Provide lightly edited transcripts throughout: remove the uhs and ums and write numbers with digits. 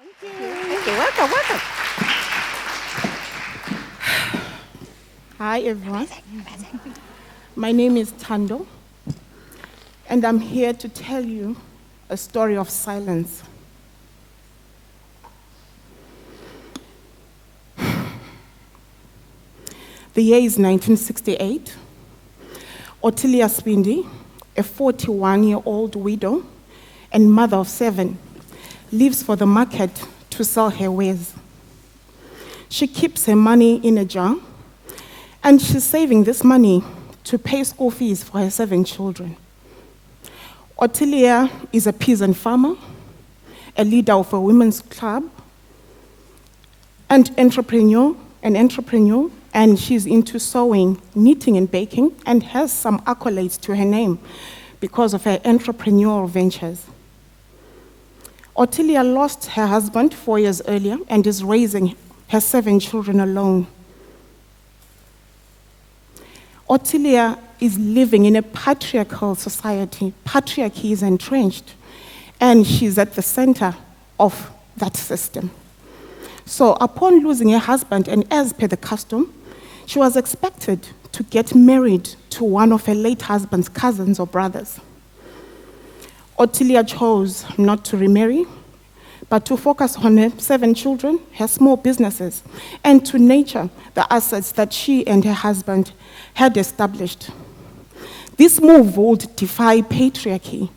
Thank you. Welcome, welcome. Hi, everyone. My name is Thando, and I'm here to tell you a story of silence. The year is 1968. Ottilia Sibindi, a 41-year-old widow and mother of 7, leaves for the market to sell her wares. She keeps her money in a jar, and she's saving this money to pay school fees for her 7 children. Ottilia is a peasant farmer, a leader of a women's club, and an entrepreneur, and she's into sewing, knitting, and baking, and has some accolades to her name because of her entrepreneurial ventures. Ottilia lost her husband 4 years earlier and is raising her 7 children alone. Ottilia is living in a patriarchal society. Patriarchy is entrenched, and she's at the center of that system. So upon losing her husband, and as per the custom, she was expected to get married to one of her late husband's cousins or brothers. Ottilia chose not to remarry, but to focus on her 7 children, her small businesses, and to nurture the assets that she and her husband had established. This move would defy patriarchy.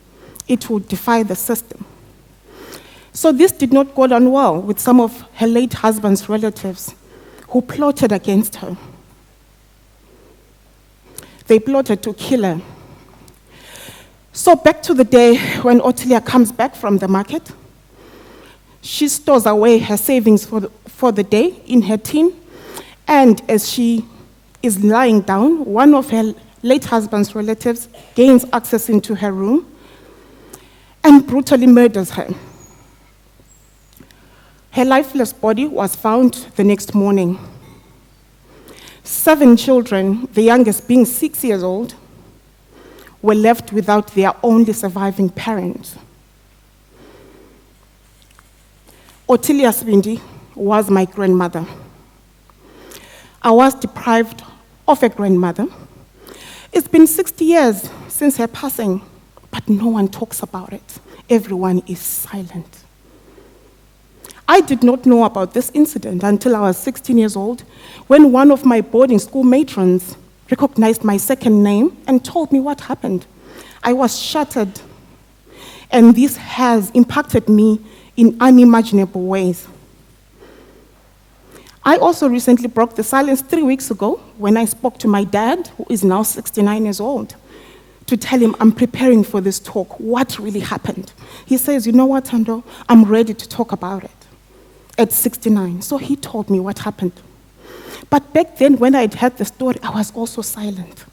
It would defy the system. So this did not go down well with some of her late husband's relatives who plotted against her. They plotted to kill her. So back to the day when Ottilia comes back from the market, she stores away her savings for the day in her tin, and as she is lying down, one of her late husband's relatives gains access into her room and brutally murders her. Her lifeless body was found the next morning. 7 children, the youngest being 6 years old, were left without their only surviving parent. Ottilia Sibindi was my grandmother. I was deprived of a grandmother. It's been 60 years since her passing, but no one talks about it. Everyone is silent. I did not know about this incident until I was 16 years old, when one of my boarding school matrons recognized my second name and told me what happened. I was shattered, and this has impacted me in unimaginable ways. I also recently broke the silence 3 weeks ago when I spoke to my dad, who is now 69 years old, to tell him I'm preparing for this talk, what really happened. He says, you know what, Thando, I'm ready to talk about it at 69. So he told me what happened. But back then, when I had heard the story, I was also silent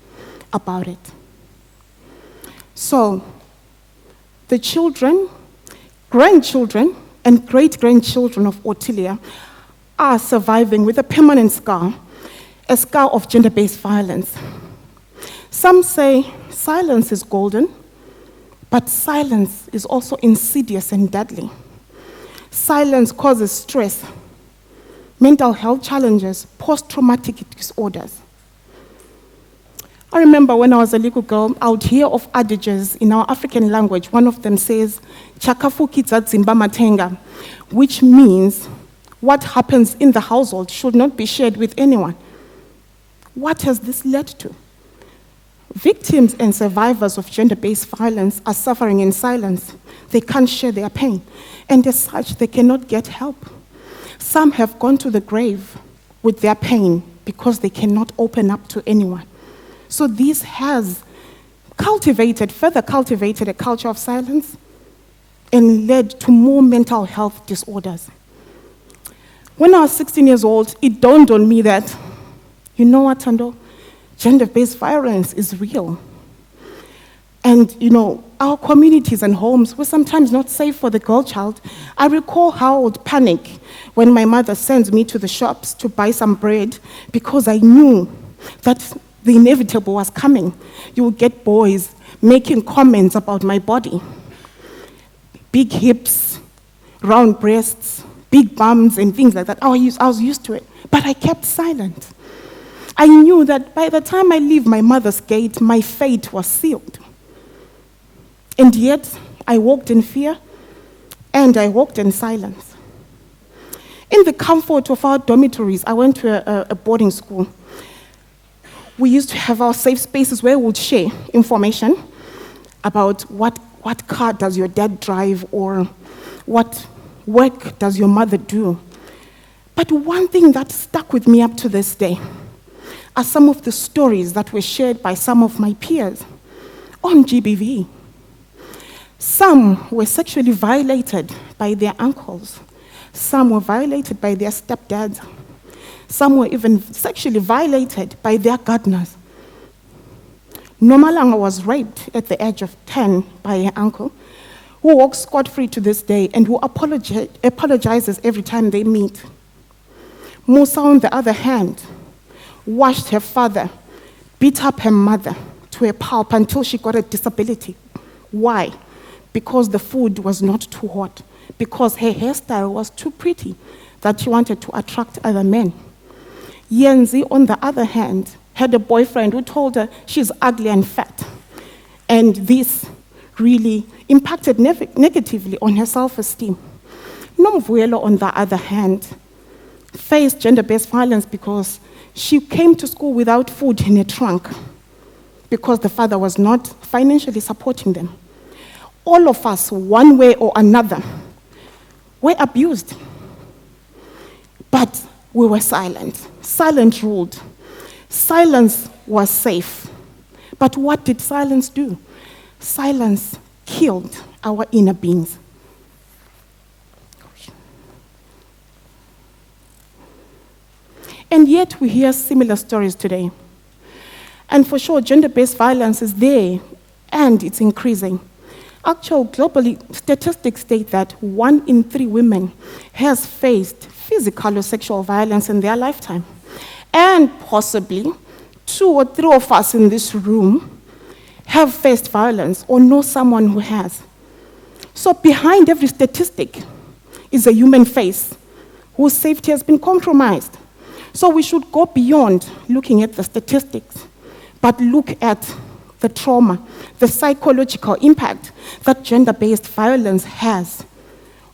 about it. So the children, grandchildren, and great-grandchildren of Ottilia are surviving with a permanent scar, a scar of gender-based violence. Some say silence is golden, but silence is also insidious and deadly. Silence causes stress, mental health challenges, post-traumatic disorders. I remember when I was a little girl, I would hear of adages in our African language. One of them says, "Chakafu kitsa dzimba matenga," which means what happens in the household should not be shared with anyone. What has this led to? Victims and survivors of gender-based violence are suffering in silence. They can't share their pain, and as such, they cannot get help. Some have gone to the grave with their pain because they cannot open up to anyone. So this has further cultivated a culture of silence and led to more mental health disorders. When I was 16 years old, it dawned on me that, you know what, Thando? Gender-based violence is real. And, our communities and homes were sometimes not safe for the girl child. I recall how I would panic when my mother sends me to the shops to buy some bread because I knew that the inevitable was coming. You would get boys making comments about my body. Big hips, round breasts, big bums, and things like that. I was used to it, but I kept silent. I knew that by the time I leave my mother's gate, my fate was sealed. And yet, I walked in fear, and I walked in silence. In the comfort of our dormitories, I went to a boarding school. We used to have our safe spaces where we would share information about what car does your dad drive, or what work does your mother do. But one thing that stuck with me up to this day are some of the stories that were shared by some of my peers on GBV. Some were sexually violated by their uncles. Some were violated by their stepdads. Some were even sexually violated by their gardeners. Nomalanga was raped at the age of 10 by her uncle, who walks scot-free to this day and who apologizes every time they meet. Musa, on the other hand, washed her father, beat up her mother to a pulp until she got a disability. Why? Because the food was not too hot, because her hairstyle was too pretty that she wanted to attract other men. Yenzi, on the other hand, had a boyfriend who told her she's ugly and fat. And this really impacted negatively on her self-esteem. Nomvuelo, on the other hand, faced gender-based violence because she came to school without food in her trunk because the father was not financially supporting them. All of us, one way or another, were abused. But we were silent. Silence ruled. Silence was safe. But what did silence do? Silence killed our inner beings. And yet we hear similar stories today. And for sure, gender-based violence is there, and it's increasing. Actually, globally, statistics state that 1 in 3 women has faced physical or sexual violence in their lifetime. And possibly 2 or 3 of us in this room have faced violence or know someone who has. So behind every statistic is a human face whose safety has been compromised. So we should go beyond looking at the statistics, but look at the trauma, the psychological impact that gender-based violence has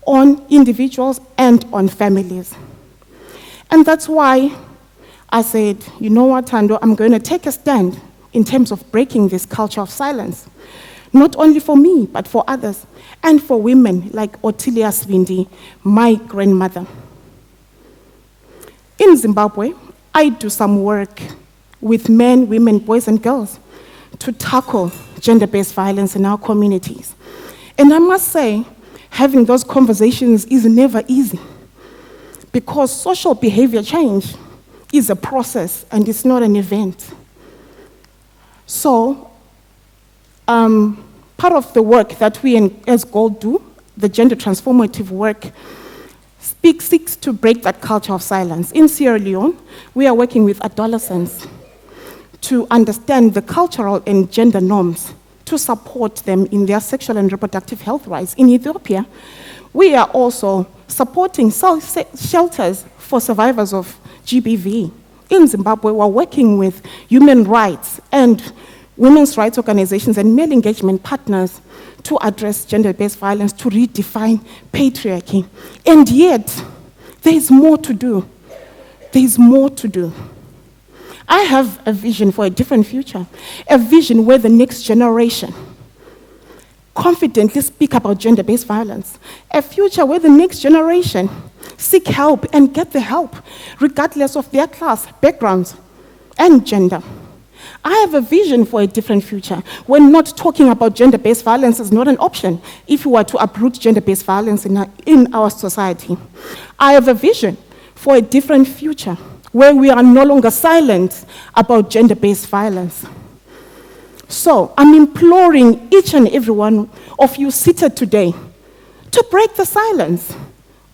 on individuals and on families. And that's why I said, you know what, Thando, I'm going to take a stand in terms of breaking this culture of silence, not only for me, but for others, and for women like Otilia Sibindi, my grandmother. In Zimbabwe, I do some work with men, women, boys, and girls to tackle gender-based violence in our communities. And I must say, having those conversations is never easy, because social behavior change is a process and it's not an event. So, part of the work that we as GOLD do, the gender transformative work, seeks to break that culture of silence. In Sierra Leone, we are working with adolescents to understand the cultural and gender norms to support them in their sexual and reproductive health rights. In Ethiopia, we are also supporting shelters for survivors of GBV. In Zimbabwe, we're working with human rights and women's rights organizations and male engagement partners to address gender-based violence, to redefine patriarchy. And yet, there is more to do. There is more to do. I have a vision for a different future, a vision where the next generation confidently speak about gender-based violence, a future where the next generation seek help and get the help, regardless of their class, backgrounds, and gender. I have a vision for a different future when not talking about gender-based violence is not an option if we were to uproot gender-based violence in our society. I have a vision for a different future where we are no longer silent about gender-based violence. So I'm imploring each and every one of you seated today to break the silence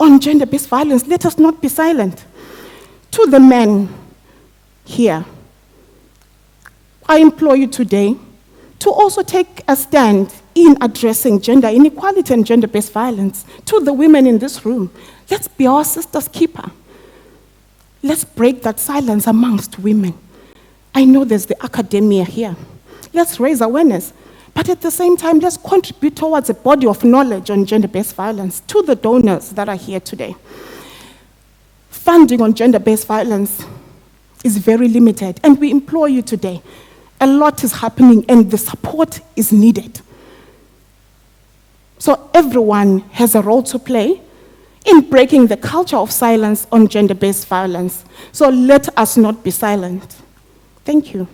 on gender-based violence. Let us not be silent. To the men here, I implore you today to also take a stand in addressing gender inequality and gender-based violence. To the women in this room, let's be our sister's keeper. Let's break that silence amongst women. I know there's the academia here. Let's raise awareness. But at the same time, let's contribute towards a body of knowledge on gender-based violence. To the donors that are here today, funding on gender-based violence is very limited, and we implore you today. A lot is happening, and the support is needed. So everyone has a role to play in breaking the culture of silence on gender-based violence. So let us not be silent. Thank you.